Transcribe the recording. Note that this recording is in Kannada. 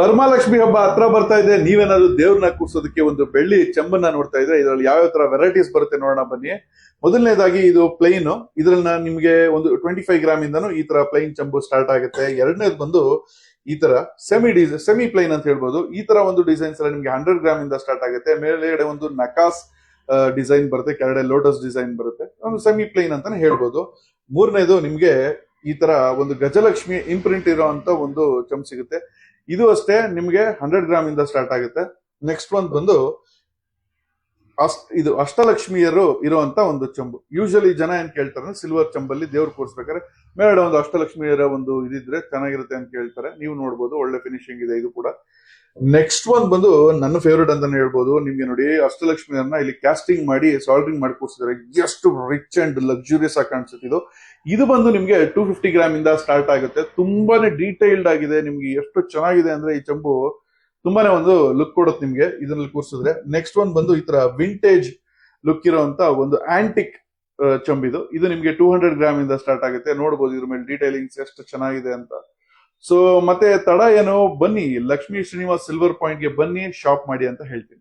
ವರಮಹಾಲಕ್ಷ್ಮಿ ಹಬ್ಬ ಹತ್ರ ಬರ್ತಾ ಇದೆ. ನೀವೇನಾದ್ರು ದೇವ್ರನ್ನ ಕೂರ್ಸೋದಕ್ಕೆ ಒಂದು ಬೆಳ್ಳಿ ಚೆಂಬನ್ನ ನೋಡ್ತಾ ಇದ್ರೆ ಇದರಲ್ಲಿ ಯಾವ ತರ ವೆರೈಟೀಸ್ ಬರುತ್ತೆ ನೋಡೋಣ ಬನ್ನಿ. ಮೊದಲನೇದಾಗಿ ಇದು ಪ್ಲೈನ್, ಇದ್ರನ್ನ ನಿಮ್ಗೆ ಒಂದು 25 ಗ್ರಾಮ್ ಇಂದನೂ ಈ ತರ ಪ್ಲೈನ್ ಚೆಂಬು ಸ್ಟಾರ್ಟ್ ಆಗುತ್ತೆ. ಎರಡನೇದು ಬಂದು ಈ ತರ ಸೆಮಿ ಪ್ಲೈನ್ ಅಂತ ಹೇಳ್ಬೋದು. ಈ ತರ ಒಂದು ಡಿಸೈನ್ಸ್ ಎಲ್ಲ ನಿಮ್ಗೆ 100 ಗ್ರಾಮ್ ಇಂದ ಸ್ಟಾರ್ಟ್ ಆಗುತ್ತೆ. ಮೇಲ್ಗಡೆ ಒಂದು ನಕಾಸ್ ಡಿಸೈನ್ ಬರುತ್ತೆ, ಕೆಳಗಡೆ ಲೋಟಸ್ ಡಿಸೈನ್ ಬರುತ್ತೆ. ಒಂದು ಸೆಮಿ ಪ್ಲೈನ್ ಅಂತಾನೆ ಹೇಳ್ಬೋದು. ಮೂರನೇದು ನಿಮ್ಗೆ ಈ ತರ ಒಂದು ಗಜಲಕ್ಷ್ಮಿ ಇಂಪ್ರಿಂಟ್ ಇರೋಂತ ಒಂದು ಚೆಂಬು ಸಿಗುತ್ತೆ. ಇದು ಅಷ್ಟೇ ನಿಮ್ಗೆ 100 ಗ್ರಾಮ್ ಇಂದ ಸ್ಟಾರ್ಟ್ ಆಗುತ್ತೆ. ನೆಕ್ಸ್ಟ್ ಒಂದು ಬಂದು ಇದು ಅಷ್ಟಲಕ್ಷ್ಮಿಯರು ಇರುವಂತ ಒಂದು ಚೆಂಬು. ಯೂಶಲಿ ಜನ ಏನ್ ಕೇಳ್ತಾರೆ, ಸಿಲ್ವರ್ ಚೆಂಬಲ್ಲಿ ದೇವ್ರು ಕೂರಿಸ್ಬೇಕಾದ್ರೆ ಮೇಲ್ಗಡೆ ಒಂದು ಅಷ್ಟಲಕ್ಷ್ಮಿಯರ ಒಂದು ಇದಿದ್ರೆ ಚೆನ್ನಾಗಿರುತ್ತೆ ಅಂತ ಕೇಳ್ತಾರೆ. ನೀವು ನೋಡ್ಬೋದು, ಒಳ್ಳೆ ಫಿನಿಶಿಂಗ್ ಇದೆ ಇದು ಕೂಡ. ನೆಕ್ಸ್ಟ್ ಒಂದು ಬಂದು ನನ್ನ ಫೇವ್ರೇಟ್ ಅಂತಾನೆ ಹೇಳ್ಬೋದು. ನಿಮ್ಗೆ ನೋಡಿ, ಅಷ್ಟಲಕ್ಷ್ಮಿಯನ್ನ ಇಲ್ಲಿ ಕ್ಯಾಸ್ಟಿಂಗ್ ಮಾಡಿ ಸಾಲ್ಡ್ರಿಂಗ್ ಮಾಡಿ ಕೂರಿಸಿದ್ದಾರೆ. ಎಷ್ಟು ರಿಚ್ ಅಂಡ್ ಲಕ್ಸುರಿಯಸ್ ಆಗಿ ಕಾಣಿಸುತ್ತೆ ಇದು. ಇದು ಬಂದು ನಿಮ್ಗೆ 250 ಗ್ರಾಮ್ ಇಂದ ಸ್ಟಾರ್ಟ್ ಆಗುತ್ತೆ. ತುಂಬಾನೇ ಡೀಟೈಲ್ಡ್ ಆಗಿದೆ. ನಿಮ್ಗೆ ಎಷ್ಟು ಚೆನ್ನಾಗಿದೆ ಅಂದ್ರೆ ಈ ಚೆಂಬು ತುಂಬಾನೇ ಒಂದು ಲುಕ್ ಕೊಡುತ್ತೆ ನಿಮ್ಗೆ ಇದರಲ್ಲಿ ಕೂರಿಸಿದ್ರೆ. ನೆಕ್ಸ್ಟ್ ಒಂದು ಬಂದು ಈ ತರ ವಿಂಟೇಜ್ ಲುಕ್ ಇರುವಂತ ಒಂದು ಆಂಟಿಕ್ ಚೆಂಬಿದು. ಇದು ನಿಮ್ಗೆ 200 ಗ್ರಾಮ್ ಇಂದ ಸ್ಟಾರ್ಟ್ ಆಗುತ್ತೆ. ನೋಡ್ಬೋದು ಇದ್ರ ಮೇಲೆ ಡೀಟೈಲಿಂಗ್ಸ್ ಎಷ್ಟು ಚೆನ್ನಾಗಿದೆ ಅಂತ. ಸೊ ಮತ್ತೆ ತಡ ಏನು, ಬನ್ನಿ ಲಕ್ಷ್ಮೀ ಶ್ರೀನಿವಾಸ್ ಸಿಲ್ವರ್ ಪಾಯಿಂಟ್ ಗೆ ಬನ್ನಿ, ಶಾಪ್ ಮಾಡಿ ಅಂತ ಹೇಳ್ತೀನಿ.